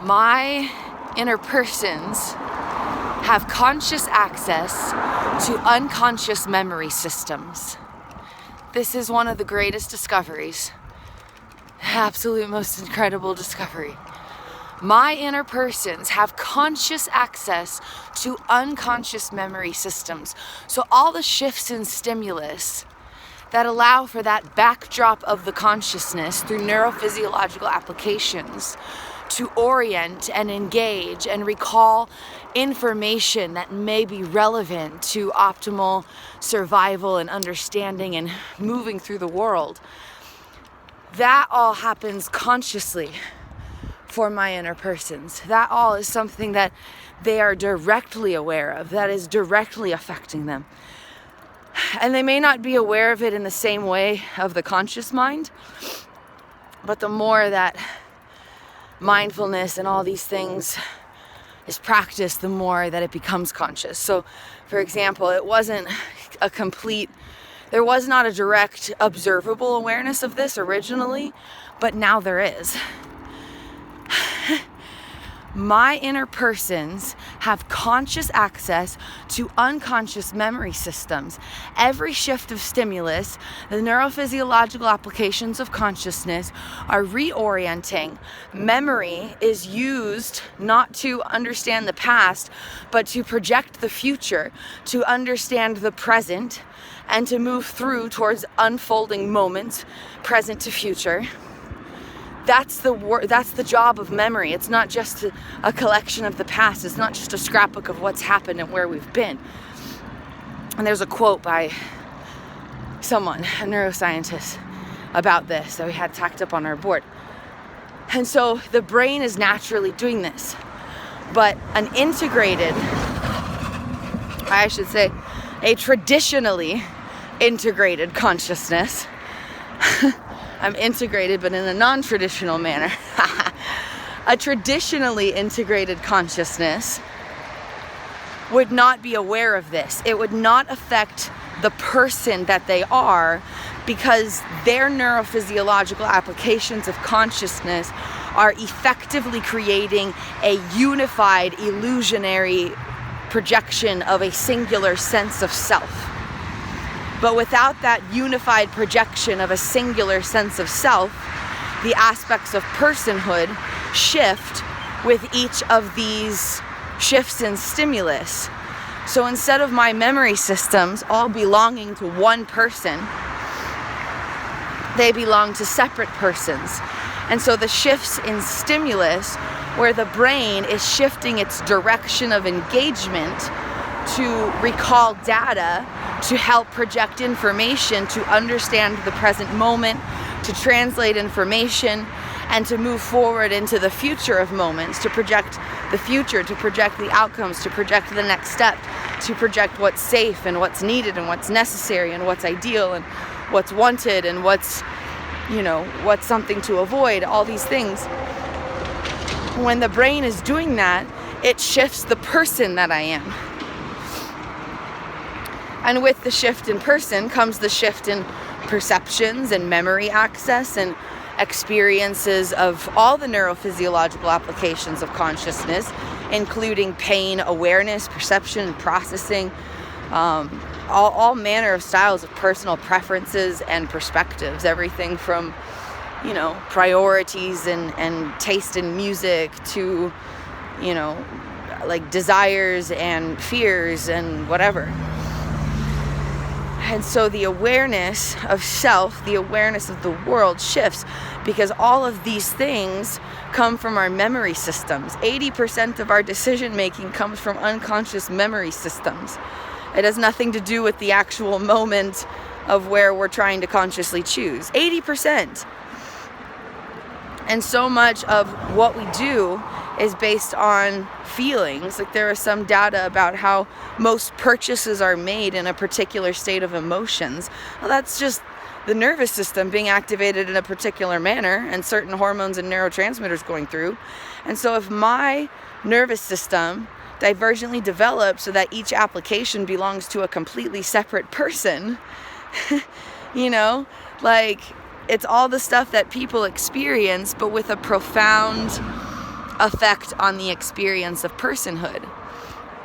My inner persons have conscious access to unconscious memory systems. This is one of the greatest discoveries. Absolute most incredible discovery. My inner persons have conscious access to unconscious memory systems. So all the shifts in stimulus that allow for that backdrop of the consciousness through neurophysiological applications to orient and engage and recall information that may be relevant to optimal survival and understanding and moving through the world. That all happens consciously for my inner persons. That all is something that they are directly aware of, that is directly affecting them. And they may not be aware of it in the same way of the conscious mind, but the more that mindfulness and all these things is practiced, the more that it becomes conscious. So, for example, it wasn't there was not a direct observable awareness of this originally, but now there is. My inner persons have conscious access to unconscious memory systems. Every shift of stimulus, the neurophysiological applications of consciousness are reorienting. Memory is used not to understand the past, but to project the future, to understand the present, and to move through towards unfolding moments, present to future. That's the job of memory. It's not just a collection of the past. It's not just a scrapbook of what's happened and where we've been. And there's a quote by someone, a neuroscientist, about this that we had tacked up on our board. And so the brain is naturally doing this. But a traditionally integrated consciousness I'm integrated, but in a non-traditional manner. A traditionally integrated consciousness would not be aware of this. It would not affect the person that they are, because their neurophysiological applications of consciousness are effectively creating a unified, illusionary projection of a singular sense of self. But without that unified projection of a singular sense of self, the aspects of personhood shift with each of these shifts in stimulus. So instead of my memory systems all belonging to one person, they belong to separate persons. And so the shifts in stimulus, where the brain is shifting its direction of engagement to recall data, to help project information, to understand the present moment, to translate information, and to move forward into the future of moments, to project the future, to project the outcomes, to project the next step, to project what's safe and what's needed and what's necessary and what's ideal and what's wanted and what's something to avoid, all these things. When the brain is doing that, it shifts the person that I am. And with the shift in person comes the shift in perceptions and memory access and experiences of all the neurophysiological applications of consciousness, including pain awareness, perception, processing, all manner of styles of personal preferences and perspectives, everything from, priorities and taste in music to, like desires and fears and whatever. And so the awareness of self, the awareness of the world shifts, because all of these things come from our memory systems. 80% of our decision making comes from unconscious memory systems. It has nothing to do with the actual moment of where we're trying to consciously choose. 80%. And so much of what we do is based on feelings. Like there is some data about how most purchases are made in a particular state of emotions. Well, that's just the nervous system being activated in a particular manner and certain hormones and neurotransmitters going through. And so if my nervous system divergently developed so that each application belongs to a completely separate person, it's all the stuff that people experience, but with a profound effect on the experience of personhood.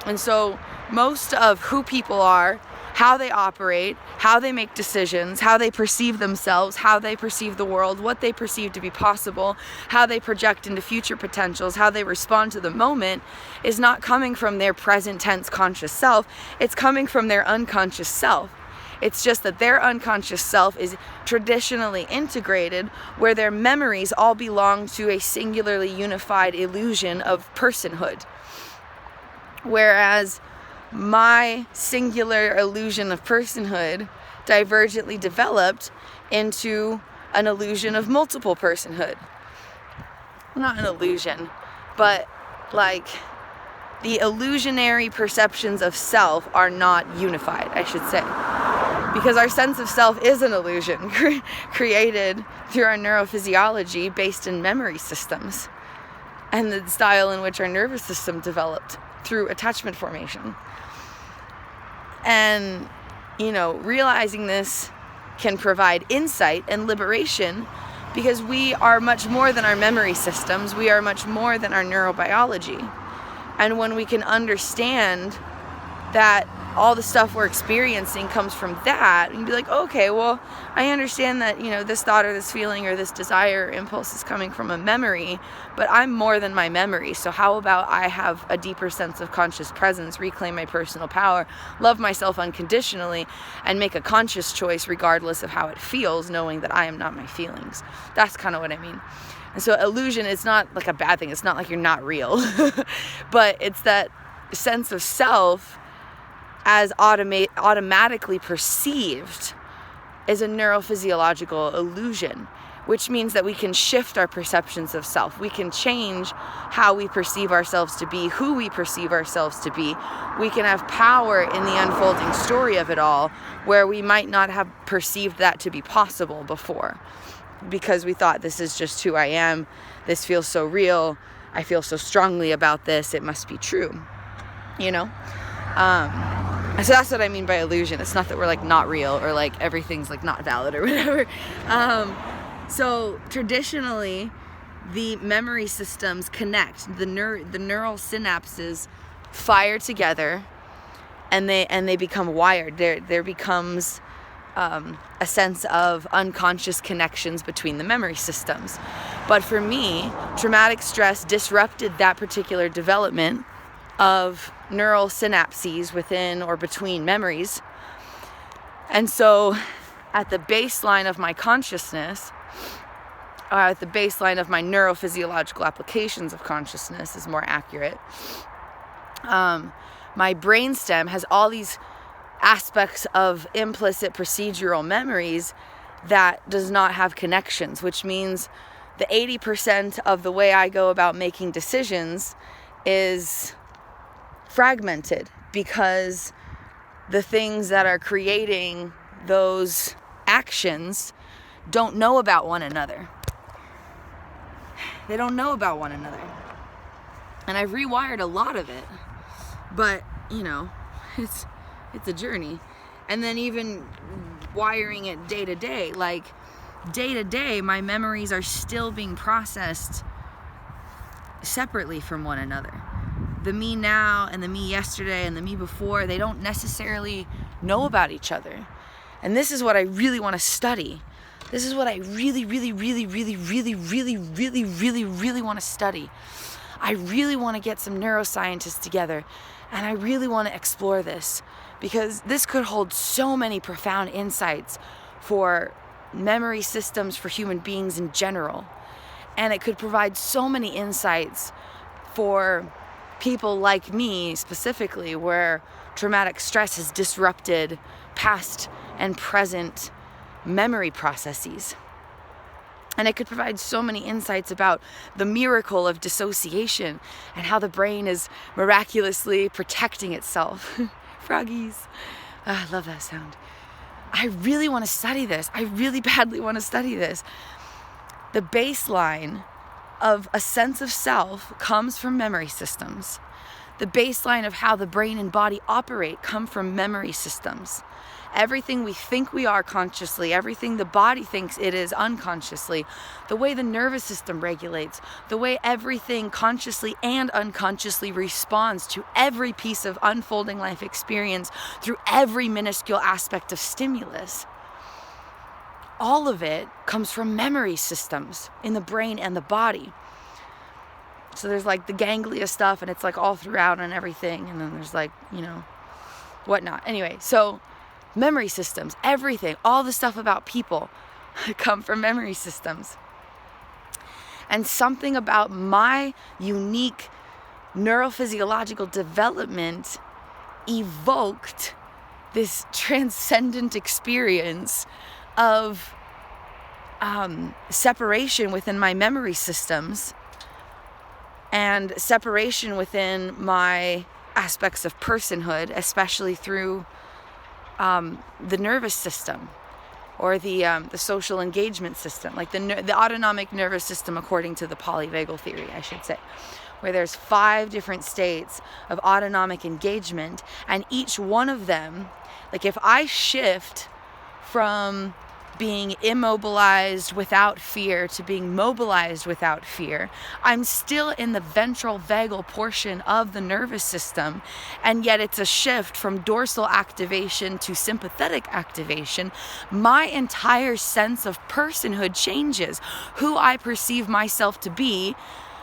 And so most of who people are, how they operate, how they make decisions, how they perceive themselves, how they perceive the world, what they perceive to be possible, how they project into future potentials, how they respond to the moment, is not coming from their present tense conscious self. It's coming from their unconscious self. It's just that their unconscious self is traditionally integrated, where their memories all belong to a singularly unified illusion of personhood. Whereas my singular illusion of personhood divergently developed into an illusion of multiple personhood. Well, not an illusion, but like the illusionary perceptions of self are not unified, I should say. Because our sense of self is an illusion created through our neurophysiology based in memory systems and the style in which our nervous system developed through attachment formation. And, realizing this can provide insight and liberation, because we are much more than our memory systems. We are much more than our neurobiology. And when we can understand that all the stuff we're experiencing comes from that, and be like, okay, well, I understand that, this thought or this feeling or this desire or impulse is coming from a memory, but I'm more than my memory. So how about I have a deeper sense of conscious presence, reclaim my personal power, love myself unconditionally, and make a conscious choice regardless of how it feels, knowing that I am not my feelings. That's kind of what I mean. And so illusion is not like a bad thing. It's not like you're not real, but it's that sense of self as automatically perceived is a neurophysiological illusion, which means that we can shift our perceptions of self. We can change how we perceive ourselves to be, who we perceive ourselves to be. We can have power in the unfolding story of it all, where we might not have perceived that to be possible before, because we thought, this is just who I am. This feels so real. I feel so strongly about this. It must be true, So that's what I mean by illusion. It's not that we're like not real or like everything's like not valid or whatever. So traditionally, the memory systems connect. The neural synapses fire together, and they become wired. There becomes a sense of unconscious connections between the memory systems. But for me, traumatic stress disrupted that particular development of neural synapses within or between memories. And so at the baseline of my consciousness, or at the baseline of my neurophysiological applications of consciousness is more accurate, my brainstem has all these aspects of implicit procedural memories that does not have connections, which means the 80% of the way I go about making decisions is fragmented, because the things that are creating those actions don't know about one another. They don't know about one another. And I've rewired a lot of it, but it's a journey. And then even wiring it day to day, my memories are still being processed separately from one another. The me now and the me yesterday and the me before, they don't necessarily know about each other. And this is what I really want to study. This is what I really want to study. I really want to get some neuroscientists together, and I really want to explore this, because this could hold so many profound insights for memory systems for human beings in general. And it could provide so many insights for people like me specifically, where traumatic stress has disrupted past and present memory processes. And it could provide so many insights about the miracle of dissociation and how the brain is miraculously protecting itself. Froggies. I love that sound. I really want to study this. I really badly want to study this. The baseline of a sense of self comes from memory systems. the baseline of how the brain and body operate come from memory systems. Everything we think we are consciously, everything the body thinks it is unconsciously, the way the nervous system regulates, the way everything consciously and unconsciously responds to every piece of unfolding life experience through every minuscule aspect of stimulus. All of it comes from memory systems in the brain and the body. So there's like the ganglia stuff, and it's like all throughout and everything, and then there's like, whatnot. Anyway, so memory systems, everything, all the stuff about people come from memory systems. And something about my unique neurophysiological development evoked this transcendent experience of separation within my memory systems and separation within my aspects of personhood, especially through the nervous system, or the social engagement system, like the autonomic nervous system, according to the polyvagal theory, I should say, where there's 5 different states of autonomic engagement, and each one of them, like if I shift from being immobilized without fear to being mobilized without fear, I'm still in the ventral vagal portion of the nervous system, and yet it's a shift from dorsal activation to sympathetic activation. My entire sense of personhood changes. Who I perceive myself to be,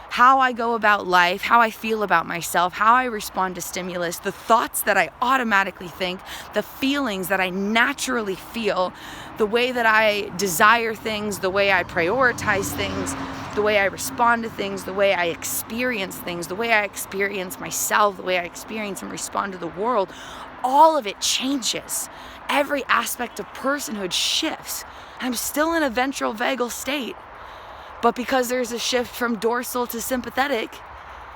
how I go about life, how I feel about myself, how I respond to stimulus, the thoughts that I automatically think, the feelings that I naturally feel, the way that I desire things, the way I prioritize things, the way I respond to things, the way I experience things, the way I experience myself, the way I experience and respond to the world, all of it changes. Every aspect of personhood shifts. I'm still in a ventral vagal state. But because there's a shift from dorsal to sympathetic,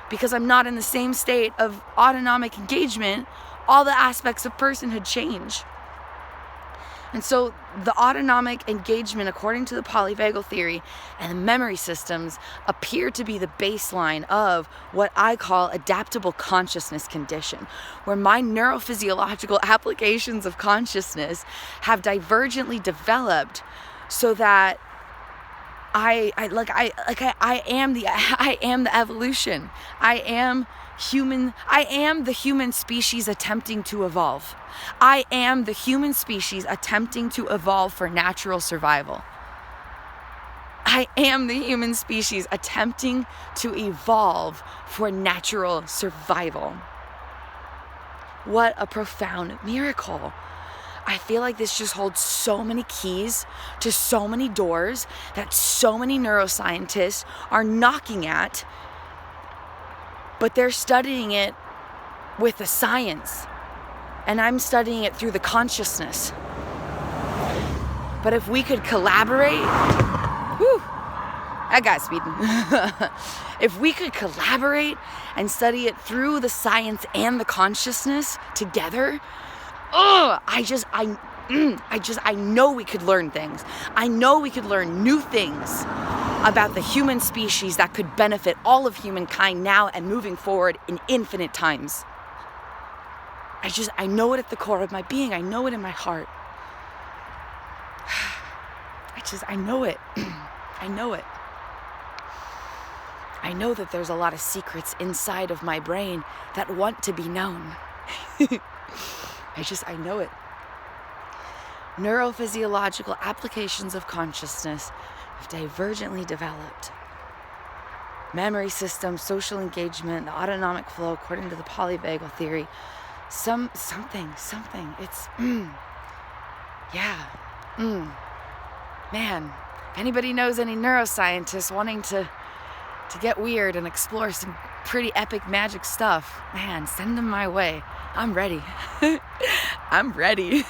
because I'm not in the same state of autonomic engagement, all the aspects of personhood change. And so the autonomic engagement, according to the polyvagal theory, and the memory systems appear to be the baseline of what I call adaptable consciousness condition, where my neurophysiological applications of consciousness have divergently developed so that I am the evolution. I am human. I am the human species attempting to evolve. I am the human species attempting to evolve for natural survival. I am the human species attempting to evolve for natural survival. What a profound miracle. I feel like this just holds so many keys to so many doors that so many neuroscientists are knocking at, but they're studying it with the science, and I'm studying it through the consciousness. But if we could collaborate, that guy's speeding. If we could collaborate and study it through the science and the consciousness together, I know we could learn things. I know we could learn new things about the human species that could benefit all of humankind now and moving forward in infinite times. I know it at the core of my being. I know it in my heart. I know it. I know it. I know that there's a lot of secrets inside of my brain that want to be known. I know it. Neurophysiological applications of consciousness have divergently developed. Memory system, social engagement, the autonomic flow, according to the polyvagal theory. Something. It's, Man, if anybody knows any neuroscientists wanting to get weird and explore some pretty epic magic stuff, man, send them my way. I'm ready. I'm ready.